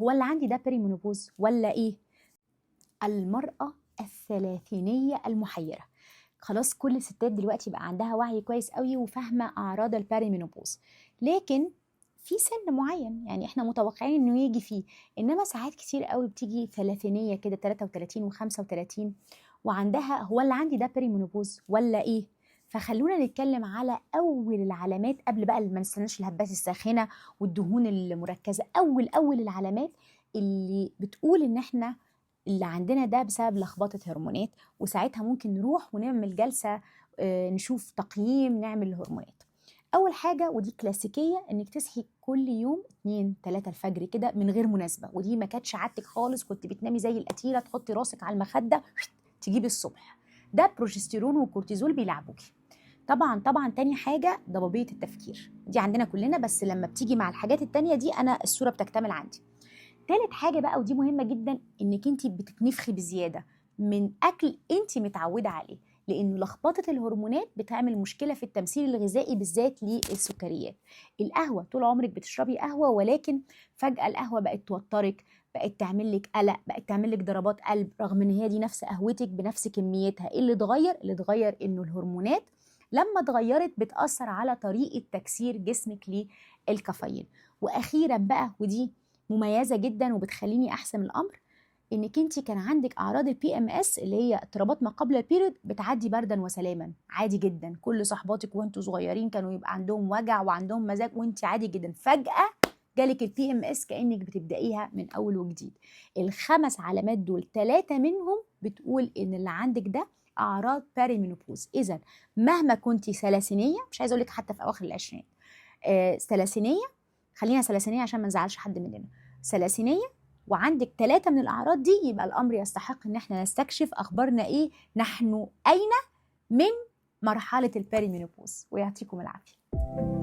هو اللي عندي ده بيريمونوبوز ولا ايه؟ المرأة الثلاثينية المحيرة. خلاص كل الستات دلوقتي بقى عندها وعي كويس قوي وفاهمة أعراض البيريمونوبوز، لكن في سن معين يعني احنا متوقعين انه يجي فيه، انما ساعات كتير قوي بتيجي ثلاثينية كده 33 و35 وعندها هو اللي عندي ده بيريمونوبوز ولا ايه؟ فخلونا نتكلم على اول العلامات قبل بقى ما نستناش الهبات الساخنة والدهون المركزة. اول العلامات اللي بتقول ان احنا اللي عندنا ده بسبب لخبطة هرمونات، وساعتها ممكن نروح ونعمل جلسة نشوف تقييم نعمل الهرمونات. أول حاجة ودي كلاسيكية إنك تصحي كل يوم 2-3 الفجر كده من غير مناسبة، ودي ما كانتش عادتك خالص، كنت بتنامي زي القتيلة تحطي راسك على المخدة تجيبي الصبح. ده بروجستيرون وكورتيزول بيلعبوكي. طبعا تاني حاجة ضبابية التفكير، دي عندنا كلنا، بس لما بتيجي مع الحاجات التانية دي أنا الصورة بتكتمل عندي. تالت حاجة بقى ودي مهمة جدا، انك انت بتتنفخي بزيادة من اكل انت متعودة عليه، لانه لخبطة الهرمونات بتعمل مشكلة في التمثيل الغذائي بالذات للسكريات. القهوة طول عمرك بتشربي قهوة، ولكن فجأة القهوة بقت توترك، بقت تعمل لك قلق، بقت تعمل لك ضربات قلب، رغم ان هي دي نفس قهوتك بنفس كميتها. ايه اللي اتغير؟ اللي اتغير انه الهرمونات لما اتغيرت بتأثر على طريقة تكسير جسمك للكافيين. واخيرا بقى ودي مميزه جدا وبتخليني احسم الامر، انك انت كان عندك اعراض البي ام اس اللي هي اضطرابات ما قبل البيريود بتعدي بردا وسلاما عادي جدا. كل صحباتك وانتوا صغيرين كانوا يبقى عندهم وجع وعندهم مزاج وانت عادي جدا، فجاه جالك البي ام اس كانك بتبدايها من اول وجديد. الخمس علامات دول 3 منهم بتقول ان اللي عندك ده اعراض بيريمينوبوز. اذا مهما كنتي ثلاثينيه، مش عايزه اقول لك حتى في اواخر العشرينات، ثلاثينيه، خلينا ثلاثينيه عشان ما نزعلش حد مننا، ثلاثينيه وعندك 3 من الأعراض دي، يبقى الأمر يستحق إن احنا نستكشف أخبارنا إيه، نحن أين من مرحلة البيريمينوبوز. ويعطيكم العافية.